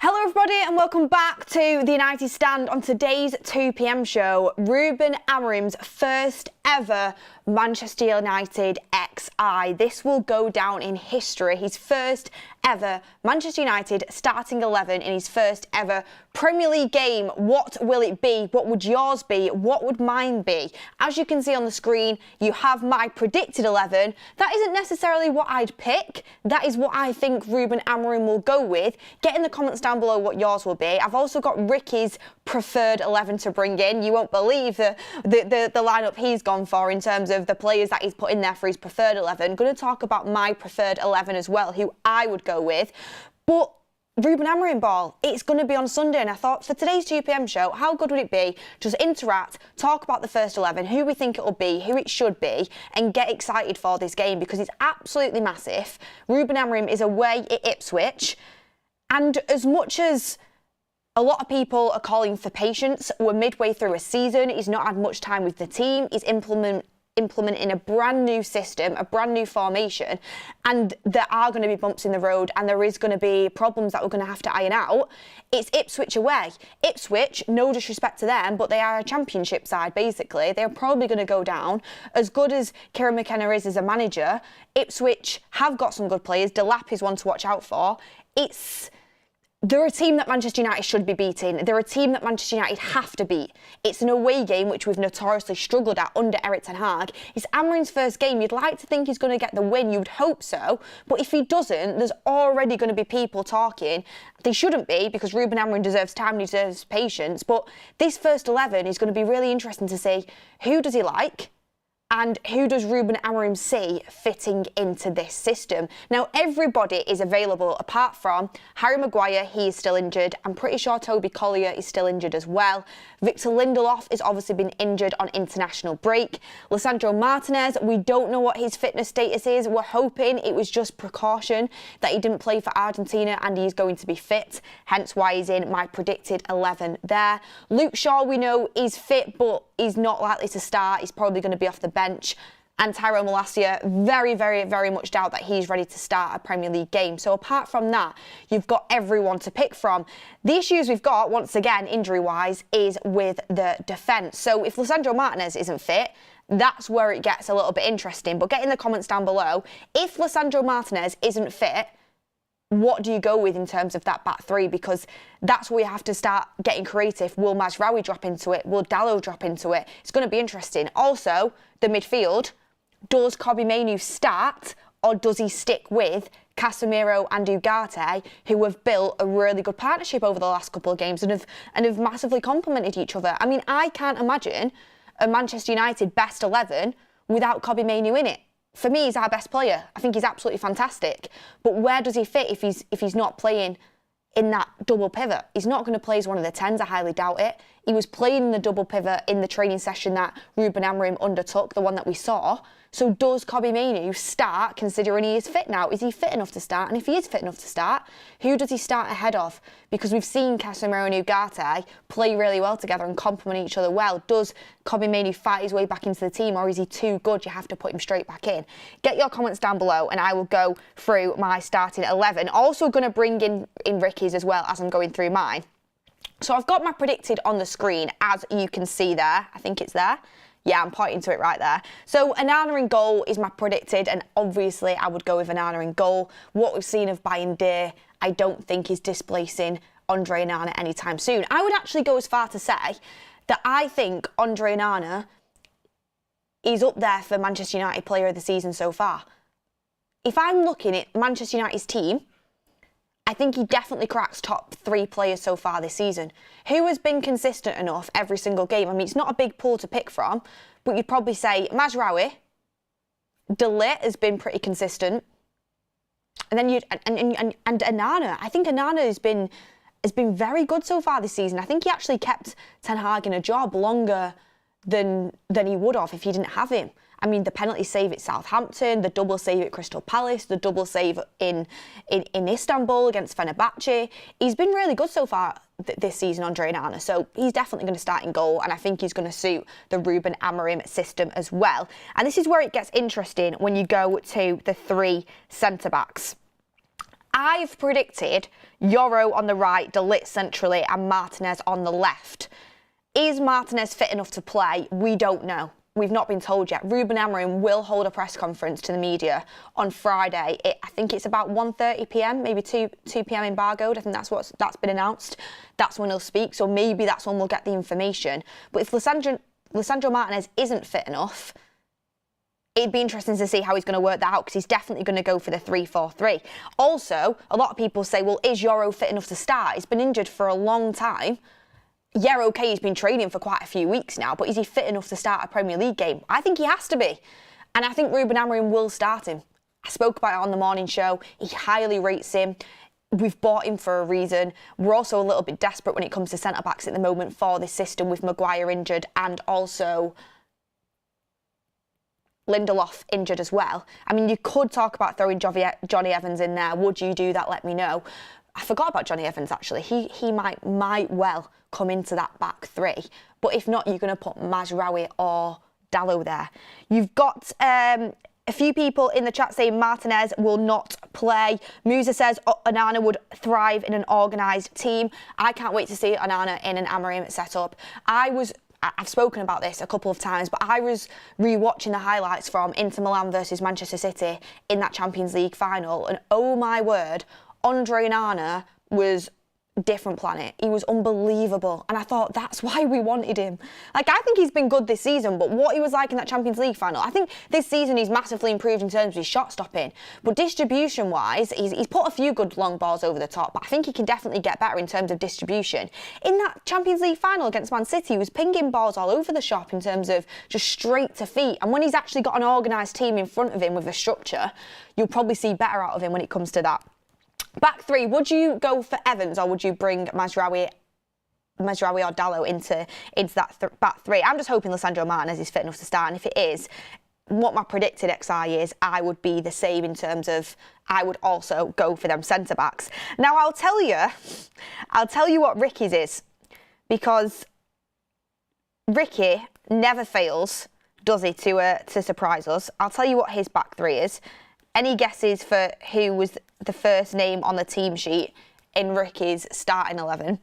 Hello everybody and welcome back to the United Stand. On today's 2 p.m. show, Ruben Amorim's first ever Manchester United XI. This will go down in history. His first ever Manchester United starting 11 in his first ever Premier League game. What will it be? What would yours be? What would mine be? As you can see on the screen, you have my predicted 11. That isn't necessarily what I'd pick. That is what I think Ruben Amorim will go with. Get in the comments down below what yours will be. I've also got Ricky's preferred 11 to bring in. You won't believe the lineup he's gone for in terms of the players that he's put in there for his preferred 11. Going to talk about my preferred 11 as well, who I would go with. But Ruben Amorim ball, it's going to be on Sunday, and I thought for today's 2 p.m. show, how good would it be just interact, talk about the first 11, who we think it will be, who it should be, and get excited for this game because it's absolutely massive. Ruben Amorim is away at Ipswich, and as much as a lot of people are calling for patience, we're midway through a season, he's not had much time with the team, he's implementing a brand new system, a brand new formation, and there are going to be bumps in the road and there is going to be problems that we're going to have to iron out. It's Ipswich away. Ipswich, no disrespect to them, but they are a championship side basically. They're probably going to go down. As good as Kieran McKenna is as a manager, Ipswich have got some good players. Delap is one to watch out for. They're a team that Manchester United should be beating. They're a team that Manchester United have to beat. It's an away game, which we've notoriously struggled at under Erik ten Hag. It's Amorim's first game. You'd like to think he's going to get the win. You'd hope so. But if he doesn't, there's already going to be people talking. They shouldn't be, because Ruben Amorim deserves time, he deserves patience. But this first 11 is going to be really interesting to see who does he like, and who does Ruben Amorim see fitting into this system? Now, everybody is available apart from Harry Maguire. He is still injured. I'm pretty sure Toby Collier is still injured as well. Victor Lindelof has obviously been injured on international break. Lisandro Martinez, we don't know what his fitness status is. We're hoping it was just precaution that he didn't play for Argentina and he's going to be fit, hence why he's in my predicted 11 there. Luke Shaw, we know, is fit, but he's not likely to start. He's probably going to be off the bench. And Tyrone Malacia, very, very, very much doubt that he's ready to start a Premier League game. So apart from that, you've got everyone to pick from. The issues we've got, once again, injury-wise, is with the defence. So if Lisandro Martinez isn't fit, that's where it gets a little bit interesting. But get in the comments down below, if Lisandro Martinez isn't fit, what do you go with in terms of that back three? Because that's where you have to start getting creative. Will Mazraoui drop into it? Will Dalot drop into it? It's going to be interesting. Also, the midfield, does Kobbie Mainoo start or does he stick with Casemiro and Ugarte, who have built a really good partnership over the last couple of games and have massively complemented each other? I mean, I can't imagine a Manchester United best 11 without Kobbie Mainoo in it. For me, he's our best player. I think he's absolutely fantastic. But where does he fit if he's not playing in that double pivot? He's not going to play as one of the 10s, I highly doubt it. He was playing in the double pivot in the training session that Ruben Amorim undertook, the one that we saw. So does Kobbie Mainoo start, considering he is fit now? Is he fit enough to start? And if he is fit enough to start, who does he start ahead of? Because we've seen Casemiro and Ugarte play really well together and complement each other well. Does Kobbie Mainoo fight his way back into the team, or is he too good? You have to put him straight back in. Get your comments down below and I will go through my starting 11. Also going to bring in Ricky's as well as I'm going through mine. So I've got my predicted on the screen, as you can see there. I think it's there. Yeah, I'm pointing to it right there. So Onana in goal is my predicted, and obviously I would go with Onana in goal. What we've seen of Bayern, I don't think is displacing Andre Onana anytime soon. I would actually go as far to say that I think Andre Onana is up there for Manchester United player of the season so far. If I'm looking at Manchester United's team, I think he definitely cracks top 3 players so far this season. Who has been consistent enough every single game? I mean, it's not a big pool to pick from, but you'd probably say Mazraoui, De Ligt has been pretty consistent, and then and Onana. I think Onana has been very good so far this season. I think he actually kept Ten Hag in a job longer than he would have if he didn't have him. I mean, the penalty save at Southampton, the double save at Crystal Palace, the double save in Istanbul against Fenerbahce. He's been really good so far this season, Andre Onana. So he's definitely going to start in goal, and I think he's going to suit the Ruben Amorim system as well. And this is where it gets interesting when you go to the 3 centre-backs. I've predicted Yoro on the right, De Ligt centrally, and Martinez on the left. Is Martinez fit enough to play? We don't know. We've not been told yet. Ruben Amorim will hold a press conference to the media on Friday. I think it's about 1:30 p.m, maybe 2 p.m. embargoed. I think that's been announced. That's when he'll speak. So maybe that's when we'll get the information. But if Lisandro Martinez isn't fit enough, it'd be interesting to see how he's going to work that out, because he's definitely going to go for the 3-4-3. Also, a lot of people say, well, is Yoro fit enough to start? He's been injured for a long time. Yeah, OK, he's been training for quite a few weeks now, but is he fit enough to start a Premier League game? I think he has to be. And I think Ruben Amorim will start him. I spoke about it on the morning show. He highly rates him. We've bought him for a reason. We're also a little bit desperate when it comes to centre-backs at the moment for this system, with Maguire injured and also Lindelof injured as well. I mean, you could talk about throwing Johnny Evans in there. Would you do that? Let me know. I forgot about Johnny Evans, actually. He might well come into that back three. But if not, you're going to put Mazraoui or Dalot there. You've got a few people in the chat saying Martinez will not play. Musa says Onana would thrive in an organised team. I can't wait to see Onana in an Amorim setup. I've spoken about this a couple of times, but I was re-watching the highlights from Inter Milan versus Manchester City in that Champions League final, and oh my word, Andre Onana was different planet. He was unbelievable, and I thought that's why we wanted him. Like, I think he's been good this season, but what he was like in that Champions League final, I think this season he's massively improved in terms of his shot stopping, but distribution wise he's put a few good long balls over the top, but I think he can definitely get better in terms of distribution. In that Champions League final against Man City, he was pinging balls all over the shop in terms of just straight to feet, and when he's actually got an organised team in front of him with a structure, you'll probably see better out of him when it comes to that. Back three, would you go for Evans, or would you bring Mazraoui or Dalot into that back three? I'm just hoping Lisandro Martinez is fit enough to start, and if it is, what my predicted XI is, I would be the same in terms of I would also go for them centre-backs. Now, I'll tell you what Ricky's is, because Ricky never fails, does he, to surprise us. I'll tell you what his back three is. Any guesses for who was the first name on the team sheet in Ricky's starting 11?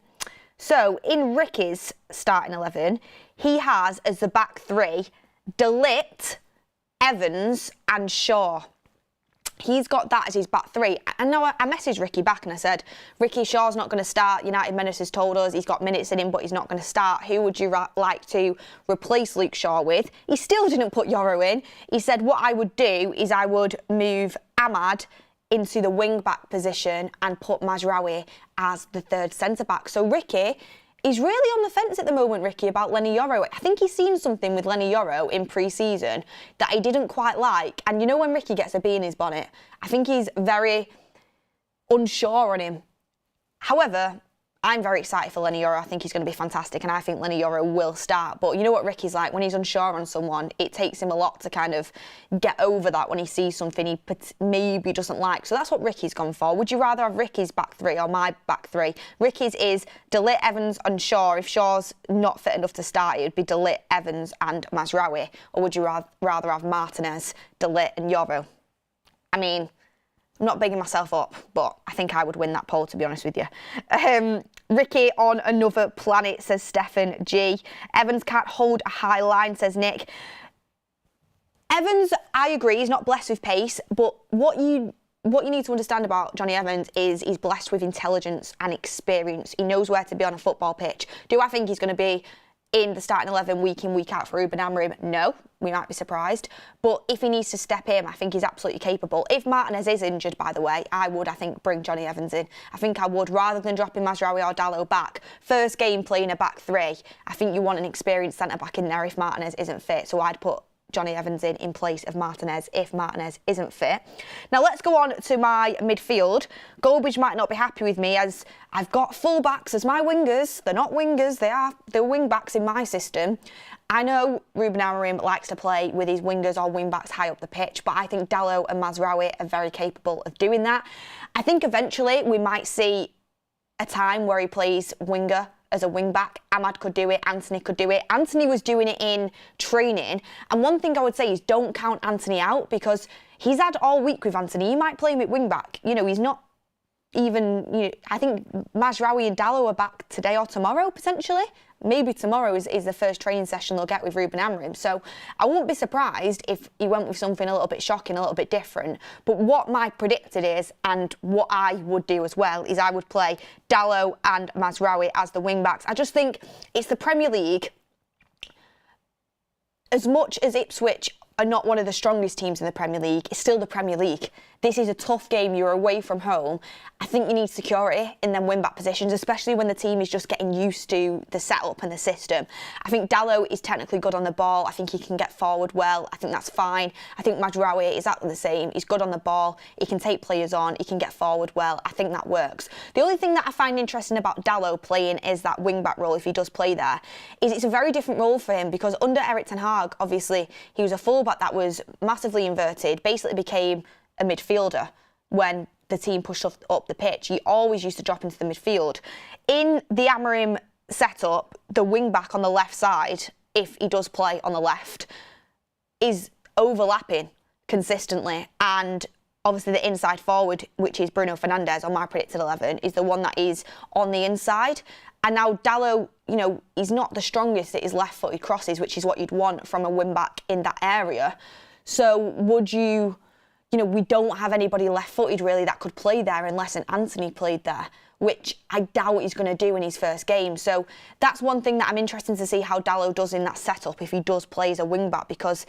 So, in Ricky's starting 11, he has as the back three De Ligt, Evans and Shaw. He's got that as his back three. And now I messaged Ricky back and I said, Ricky, Shaw's not going to start. United Menace has told us he's got minutes in him, but he's not going to start. Who would you like to replace Luke Shaw with? He still didn't put Yoro in. He said, what I would do is I would move Ahmad into the wing-back position and put Mazraoui as the third centre-back. So Ricky, he's really on the fence at the moment, Ricky, about Lenny Yoro. I think he's seen something with Lenny Yoro in pre-season that he didn't quite like. And you know when Ricky gets a bee in his bonnet? I think he's very unsure on him. However, I'm very excited for Lenny Yoro. I think he's going to be fantastic, and I think Lenny Yoro will start. But you know what Ricky's like? When he's unsure on someone, it takes him a lot to kind of get over that when he sees something he maybe doesn't like. So that's what Ricky's gone for. Would you rather have Ricky's back three or my back three? Ricky's is De Ligt, Evans and Shaw. If Shaw's not fit enough to start, it would be De Ligt, Evans and Mazraoui. Or would you rather have Martinez, De Ligt and Yoro? I mean, I'm not bigging myself up, but I think I would win that poll, to be honest with you. Ricky on another planet, says Stefan G. Evans can't hold a high line, says Nick. Evans, I agree, he's not blessed with pace, but what you need to understand about Johnny Evans is he's blessed with intelligence and experience. He knows where to be on a football pitch. Do I think he's going to be in the starting 11 week in, week out for Ruben Amorim? No, we might be surprised. But if he needs to step in, I think he's absolutely capable. If Martinez is injured, by the way, I think, bring Johnny Evans in. I think I would, rather than dropping Mazraoui or Dalot back. First game playing a back three, I think you want an experienced centre-back in there if Martinez isn't fit. So I'd put Johnny Evans in place of Martinez if Martinez isn't fit. Now let's go on to my midfield. Goldbridge might not be happy with me as I've got full-backs as my wingers. They're not wingers, they're wing-backs in my system. I know Ruben Amorim likes to play with his wingers or wing-backs high up the pitch, but I think Dalot and Mazraoui are very capable of doing that. I think eventually we might see a time where he plays winger as a wing-back. Ahmad could do it, Anthony could do it. Anthony was doing it in training. And one thing I would say is don't count Anthony out, because he's had all week with Anthony. He might play him at wing-back. You know, he's not even, I think Mazraoui and Dalot are back today or tomorrow, potentially. Maybe tomorrow is the first training session they'll get with Ruben Amorim. So I won't be surprised if he went with something a little bit shocking, a little bit different. But what my predicted is, and what I would do as well, is I would play Dalot and Mazraoui as the wing-backs. I just think it's the Premier League. As much as Ipswich are not one of the strongest teams in the Premier League, it's still the Premier League. This is a tough game, you're away from home. I think you need security in them wing-back positions, especially when the team is just getting used to the setup and the system. I think Dalot is technically good on the ball. I think he can get forward well. I think that's fine. I think Mazraoui is exactly the same. He's good on the ball. He can take players on. He can get forward well. I think that works. The only thing that I find interesting about Dalot playing is that wing-back role, if he does play there, is it's a very different role for him, because under Erik ten Hag, obviously, he was a full-back that was massively inverted, basically became a midfielder when the team pushed up the pitch. He always used to drop into the midfield. In the Amorim setup, the wing-back on the left side, if he does play on the left, is overlapping consistently. And obviously the inside forward, which is Bruno Fernandes on my predicted 11, is the one that is on the inside. And now Dalot, he's not the strongest at his left-footed crosses, which is what you'd want from a wing-back in that area. So would you... we don't have anybody left-footed really that could play there unless an Anthony played there, which I doubt he's going to do in his first game. So that's one thing that I'm interested to see how Dalot does in that setup if he does play as a wing-back, because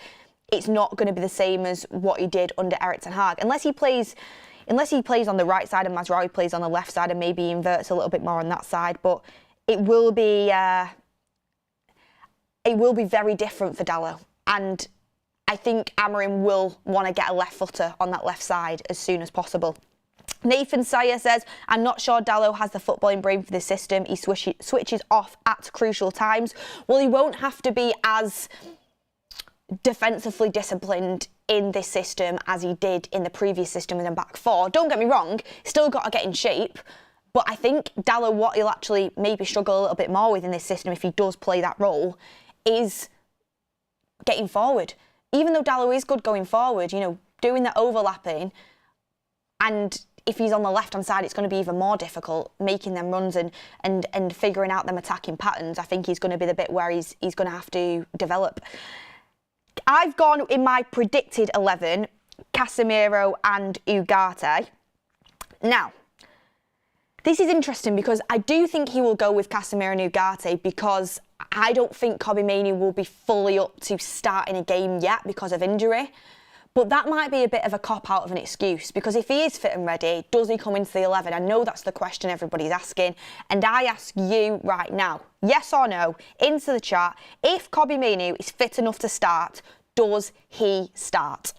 it's not going to be the same as what he did under Erik ten Hag. Unless he plays on the right side and Mazraoui plays on the left side and maybe inverts a little bit more on that side. But it will be very different for Dalot. And I think Amorim will want to get a left footer on that left side as soon as possible. Nathan Sayer says, I'm not sure Dalot has the footballing brain for this system. He switches off at crucial times. Well, he won't have to be as defensively disciplined in this system as he did in the previous system with a back four. Don't get me wrong, still got to get in shape. But I think Dalot, what he'll actually maybe struggle a little bit more with in this system if he does play that role, is getting forward. Even though Dalot is good going forward, doing the overlapping, and if he's on the left-hand side, it's going to be even more difficult, making them runs and figuring out them attacking patterns. I think he's going to be the bit where he's going to have to develop. I've gone in my predicted 11, Casemiro and Ugarte. Now, this is interesting because I do think he will go with Casemiro and Ugarte, because I don't think Kobbie Mainoo will be fully up to starting a game yet because of injury. But that might be a bit of a cop-out of an excuse, because if he is fit and ready, does he come into the 11? I know that's the question everybody's asking. And I ask you right now, yes or no, into the chat, if Kobbie Mainoo is fit enough to start, does he start?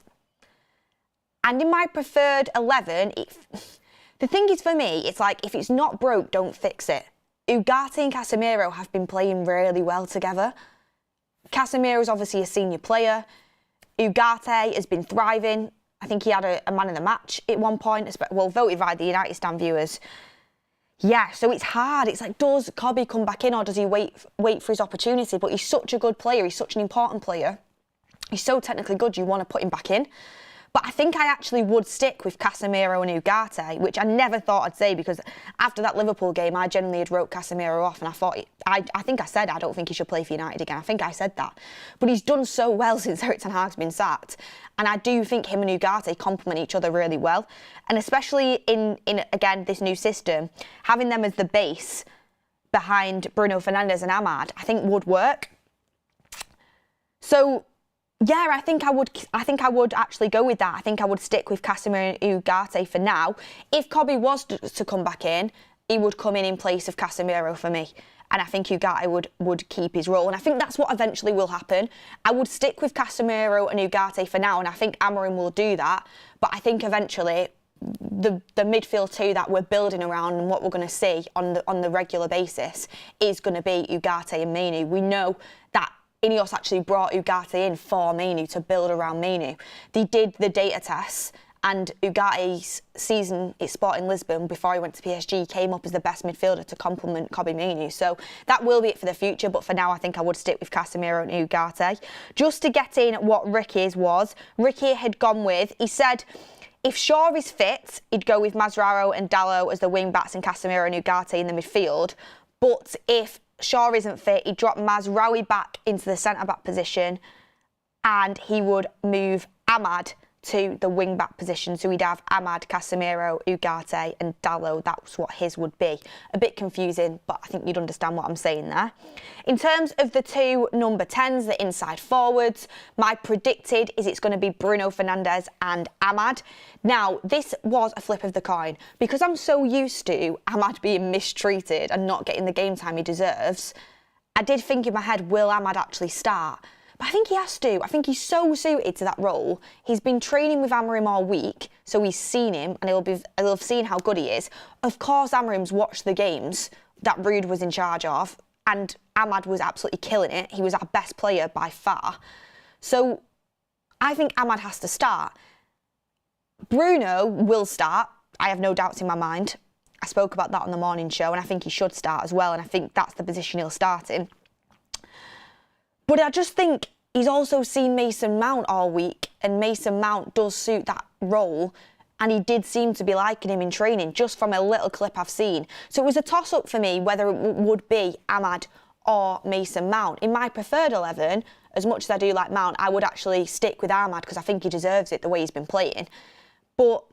And in my preferred 11, the thing is for me, it's like, if it's not broke, don't fix it. Ugarte and Casemiro have been playing really well together. Casemiro is obviously a senior player. Ugarte has been thriving. I think he had a man of the match at one point, well, voted by the United Stand viewers. Yeah, so it's hard. It's like, does Kobbie come back in, or does he wait for his opportunity? But he's such a good player. He's such an important player. He's so technically good, you want to put him back in. But I think I actually would stick with Casemiro and Ugarte, which I never thought I'd say, because after that Liverpool game, I generally had wrote Casemiro off, and I thought, I think I said I don't think he should play for United again. I think I said that. But he's done so well since Erik ten Hag's been sacked. And I do think him and Ugarte complement each other really well. And especially in again, this new system, having them as the base behind Bruno Fernandes and Amad, I think would work. So, yeah, I think I would actually go with that. I think I would stick with Casemiro and Ugarte for now. If Kobbie was to come back in, he would come in place of Casemiro for me. And I think Ugarte would keep his role. And I think that's what eventually will happen. I would stick with Casemiro and Ugarte for now, and I think Amorim will do that. But I think eventually the midfield two that we're building around and what we're going to see on the regular basis is going to be Ugarte and Mainoo. We know that Ineos actually brought Ugarte in for Mainoo to build around Mainoo. They did the data tests, and Ugarte's season at Sporting Lisbon before he went to PSG came up as the best midfielder to complement Kobbie Mainoo. So that will be it for the future, but for now I think I would stick with Casemiro and Ugarte. Just to get in what Ricky's was, Ricky had gone with, he said If Shaw is fit, he'd go with Mascherano and Dalot as the wing-backs and Casemiro and Ugarte in the midfield. But if Shaw isn't fit, he'd drop Mazraoui back into the centre-back position and he would move Amad to the wing-back position. So we'd have Amad, Casemiro, Ugarte and Dalot. That's what his would be. A bit confusing, but I think you'd understand what I'm saying there. In terms of the two number 10s, the inside forwards, my predicted is it's going to be Bruno Fernandes and Amad. Now, this was a flip of the coin. Because I'm so used to Amad being mistreated and not getting the game time he deserves, I did think in my head, will Amad actually start? But I think he has to. I think he's so suited to that role. He's been training with Amorim all week, so he's seen him and he'll have seen how good he is. Of course, Amorim's watched the games that Ruud was in charge of, and Amad was absolutely killing it. He was our best player by far. So I think Amad has to start. Bruno will start. I have no doubts in my mind. I spoke about that on the morning show, and I think he should start as well, and I think that's the position he'll start in. But I just think he's also seen Mason Mount all week, and Mason Mount does suit that role, and he did seem to be liking him in training, just from a little clip I've seen. So it was a toss-up for me whether it would be Amad or Mason Mount. In my preferred 11, as much as I do like Mount, I would actually stick with Amad because I think he deserves it the way he's been playing. But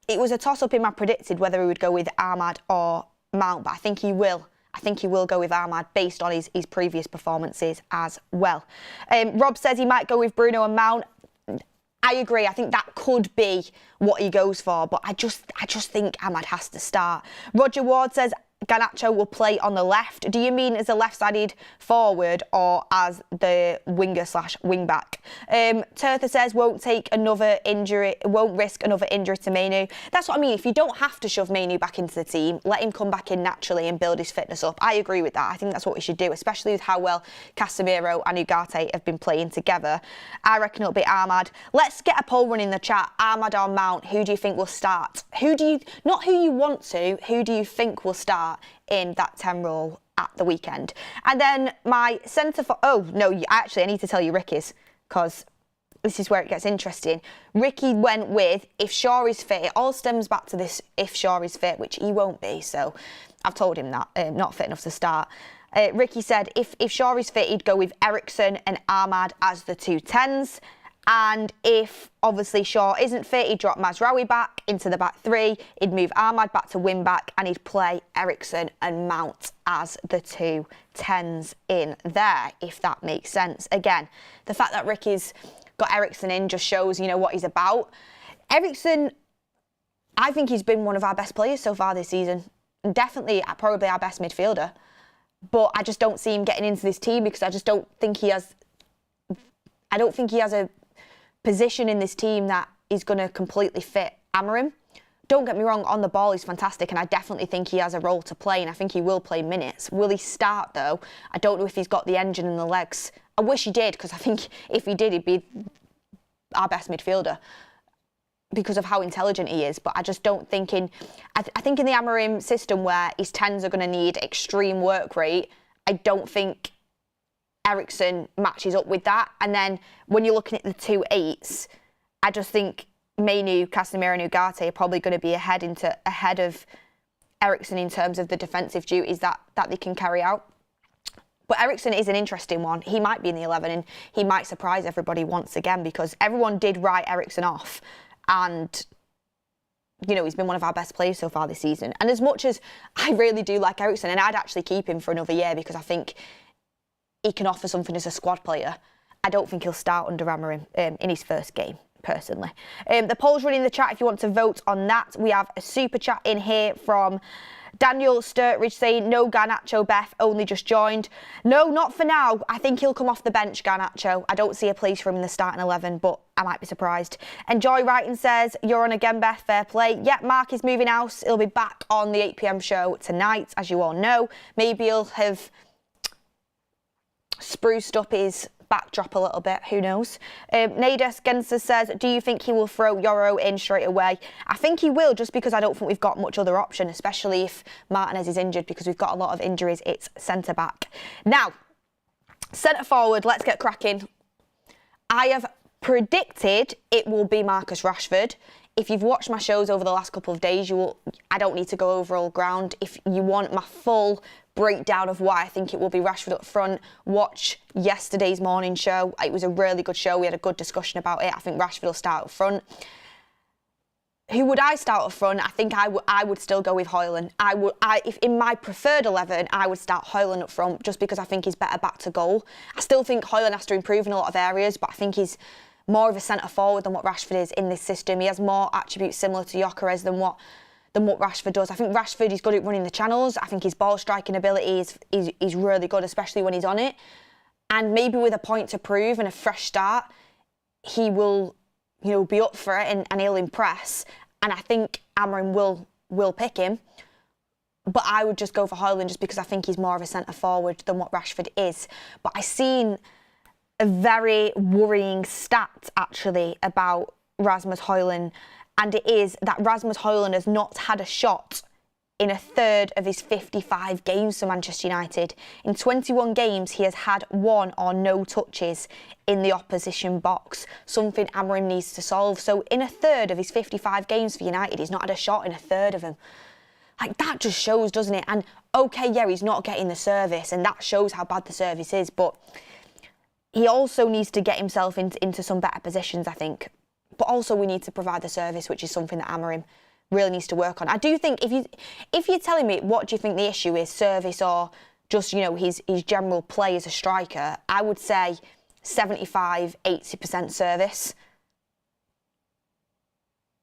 it was a toss-up in my predicted whether he would go with Amad or Mount, but I think he will. I think he will go with Amad based on his previous performances as well. Rob says he might go with Bruno and Mount. I agree. I think that could be what he goes for, but I just think Amad has to start. Roger Ward says Garnacho will play on the left. Do you mean as a left-sided forward or as the winger/wing back? Tertha says won't risk another injury to Mainu. That's what I mean. If you don't have to shove Mainu back into the team, let him come back in naturally and build his fitness up. I agree with that. I think that's what we should do, especially with how well Casemiro and Ugarte have been playing together. I reckon it'll be Amad. Let's get a poll run in the chat. Amad or Mount? Who do you think will start? Not who you want to, who do you think will start in that 10 role at the weekend? And then my centre for... Oh, no, actually, I need to tell you Ricky's, because this is where it gets interesting. Ricky went with, if Shaw is fit, it all stems back to this, if Shaw is fit, which he won't be, so I've told him that, not fit enough to start. Ricky said if Shaw is fit, he'd go with Eriksen and Ahmad as the two 10s. And if, obviously, Shaw isn't fit, he'd drop Mazraoui back into the back three. He'd move Ahmad back to wing back, and he'd play Eriksen and Mount as the two 10s in there, if that makes sense. Again, the fact that Ricky's got Eriksen in just shows, what he's about. Eriksen, I think he's been one of our best players so far this season. Definitely, probably our best midfielder. But I just don't see him getting into this team because I just don't think he has... I don't think he has a position in this team that is going to completely fit Amorim. Don't get me wrong, on the ball he's fantastic, and I definitely think he has a role to play, and I think he will play minutes. Will he start, though? I don't know if he's got the engine and the legs. I wish he did, because I think if he did, he'd be our best midfielder because of how intelligent he is. But I just don't think I think in the Amorim system where his 10s are going to need extreme work rate, I don't think Eriksen matches up with that. And then when you're looking at the two 8s, I just think Mainu, Casemiro and Ugarte are probably going to be ahead of Eriksen in terms of the defensive duties that they can carry out. But Eriksen is an interesting one. He might be in the 11 and he might surprise everybody once again because everyone did write Eriksen off, and he's been one of our best players so far this season. And as much as I really do like Eriksen, and I'd actually keep him for another year because I think he can offer something as a squad player, I don't think he'll start under Amorim in his first game, personally. The poll's running in the chat if you want to vote on that. We have a super chat in here from Daniel Sturridge saying, no Garnacho, Beth, only just joined. No, not for now. I think he'll come off the bench, Garnacho. I don't see a place for him in the starting 11, but I might be surprised. Enjoy Writing says, you're on again, Beth, fair play. Yep, Mark is moving house. He'll be back on the 8 p.m. show tonight, as you all know. Maybe he'll have spruced up his backdrop a little bit, who knows. Nades Genser says, do you think he will throw Yoro in straight away? I think he will, just because I don't think we've got much other option, especially if Martinez is injured, because we've got a lot of injuries. It's centre-back. Now, centre-forward, let's get cracking. I have predicted it will be Marcus Rashford. if you've watched my shows over the last couple of days, I don't need to go over all ground. If you want my full breakdown of why I think it will be Rashford up front, watch yesterday's morning show. It was a really good show. We had a good discussion about it. I think Rashford will start up front. Who would I start up front? I think I would still go with Højlund. If in my preferred 11, I would start Højlund up front just because I think he's better back to goal. I still think Højlund has to improve in a lot of areas, but I think he's more of a centre forward than what Rashford is in this system. He has more attributes similar to Gyökeres than what Rashford does. I think Rashford is good at running the channels. I think his ball striking ability is really good, especially when he's on it. And maybe with a point to prove and a fresh start, he will, be up for it and he'll impress. And I think Amorim will pick him. But I would just go for Højlund just because I think he's more of a centre forward than what Rashford is. But I seen a very worrying stat actually about Rasmus Højlund, and it is that Rasmus Højlund has not had a shot in a third of his 55 games for Manchester United. In 21 games, he has had one or no touches in the opposition box, something Amorim needs to solve. So in a third of his 55 games for United, he's not had a shot in a third of them. Like, that just shows, doesn't it? And okay, yeah, he's not getting the service, and that shows how bad the service is, but he also needs to get himself into some better positions, I think. But also we need to provide the service, which is something that Amorim really needs to work on. I do think if you're telling me what do you think the issue is, service or just, his general play as a striker, I would say 75-80% service.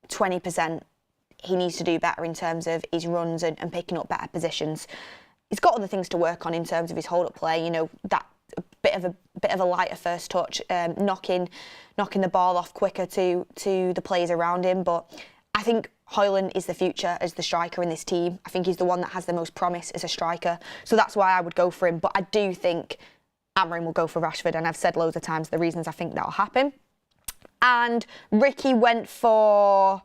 20% he needs to do better in terms of his runs and picking up better positions. He's got other things to work on in terms of his hold-up play, that bit of a lighter first touch, knocking the ball off quicker to the players around him. But I think Højlund is the future as the striker in this team. I think he's the one that has the most promise as a striker. So that's why I would go for him. But I do think Amorim will go for Rashford, and I've said loads of times the reasons I think that'll happen. And Ricky went for...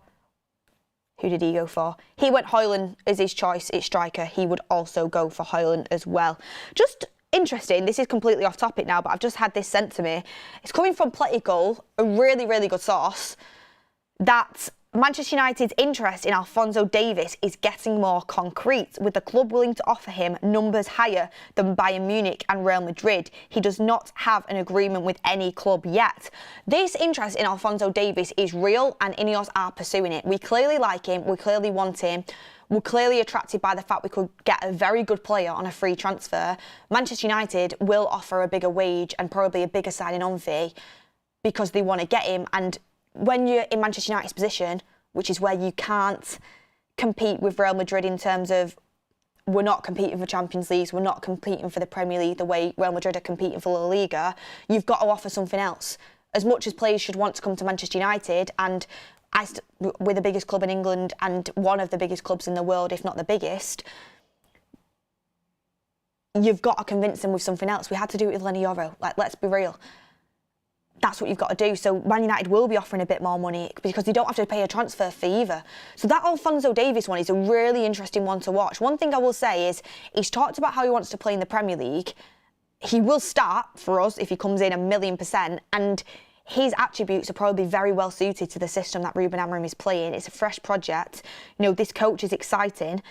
Who did he go for? He went Højlund as his choice. It's striker. He would also go for Højlund as well. Just interesting, this is completely off topic now, but I've just had this sent to me. It's coming from Political, a really, really good source, that Manchester United's interest in Alfonso Davies is getting more concrete, with the club willing to offer him numbers higher than Bayern Munich and Real Madrid. He does not have an agreement with any club yet. This interest in Alfonso Davies is real, and Ineos are pursuing it. We clearly like him, we clearly want him. We're clearly attracted by the fact we could get a very good player on a free transfer. Manchester United will offer a bigger wage and probably a bigger signing-on fee because they want to get him. And when you're in Manchester United's position, which is where you can't compete with Real Madrid in terms of we're not competing for Champions Leagues, we're not competing for the Premier League the way Real Madrid are competing for La Liga, you've got to offer something else. As much as players should want to come to Manchester United, and we're the biggest club in England and one of the biggest clubs in the world, if not the biggest, you've got to convince them with something else. We had to do it with Lenny Yoro. Let's be real. That's what you've got to do. So Man United will be offering a bit more money because you don't have to pay a transfer fee either. So that Alfonso Davies one is a really interesting one to watch. One thing I will say is he's talked about how he wants to play in the Premier League. He will start for us if he comes in 1,000,000%, and his attributes are probably very well suited to the system that Ruben Amorim is playing. It's a fresh project. This coach is exciting.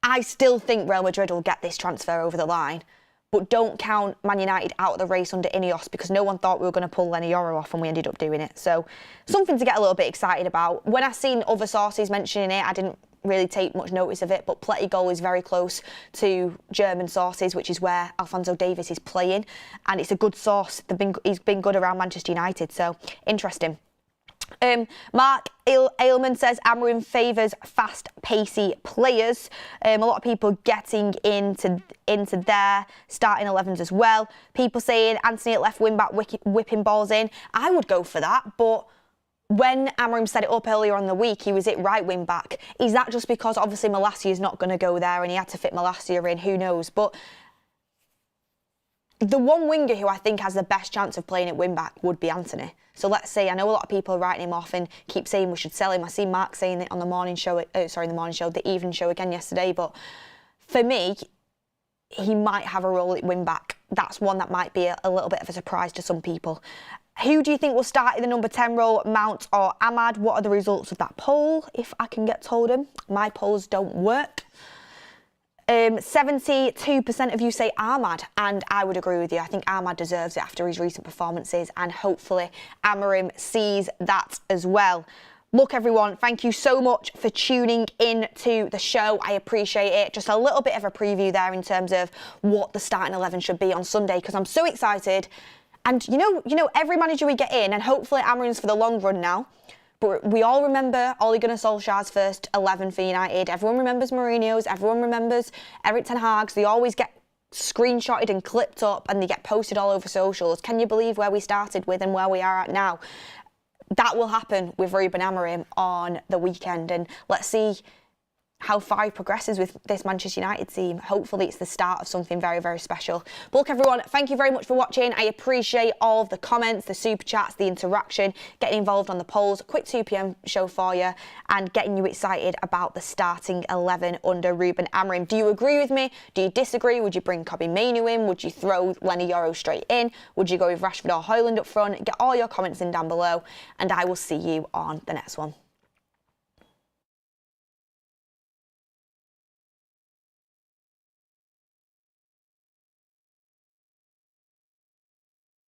I still think Real Madrid will get this transfer over the line, but don't count Man United out of the race under Ineos because no one thought we were going to pull Lenny Yoro off and we ended up doing it. So something to get a little bit excited about. When I seen other sources mentioning it, I didn't really take much notice of it, but Pletty is very close to German sources, which is where Alfonso Davies is playing, and it's a good source. He's been good around Manchester United, so interesting. Mark Ailman says Amorim favours fast, pacey players. A lot of people getting into their starting 11s as well. People saying Anthony at left wing back whipping balls in. I would go for that, but when Amorim set it up earlier on the week, he was at right wing back. Is that just because obviously Malacia is not going to go there and he had to fit Malacia in? Who knows? But the one winger who I think has the best chance of playing at wing back would be Anthony. So let's say, I know a lot of people are writing him off and keep saying we should sell him. I see Mark saying it on the morning show, the evening show again yesterday. But for me, he might have a role at wing back. That's one that might be a little bit of a surprise to some people. Who do you think will start in the number 10 role, Mount or Ahmad? What are the results of that poll, if I can get told them? My polls don't work. 72% of you say Ahmad, and I would agree with you. I think Ahmad deserves it after his recent performances, and hopefully Amorim sees that as well. Look, everyone, thank you so much for tuning in to the show. I appreciate it. Just a little bit of a preview there in terms of what the starting 11 should be on Sunday, because I'm so excited. And you know, every manager we get in, and hopefully Amorim's for the long run now, but we all remember Ole Gunnar Solskjaer's first 11 for United. Everyone remembers Mourinho's. Everyone remembers Erik ten Hag's. They always get screenshotted and clipped up, and they get posted all over socials. Can you believe where we started with and where we are at now? That will happen with Ruben Amorim on the weekend, and let's see how far he progresses with this Manchester United team. Hopefully it's the start of something very, very special. But look, everyone, thank you very much for watching. I appreciate all of the comments, the super chats, the interaction, getting involved on the polls. Quick 2 p.m. show for you and getting you excited about the starting 11 under Ruben Amorim. Do you agree with me? Do you disagree? Would you bring Kobbie Mainoo in? Would you throw Lenny Yoro straight in? Would you go with Rashford or Højlund up front? Get all your comments in down below, and I will see you on the next one.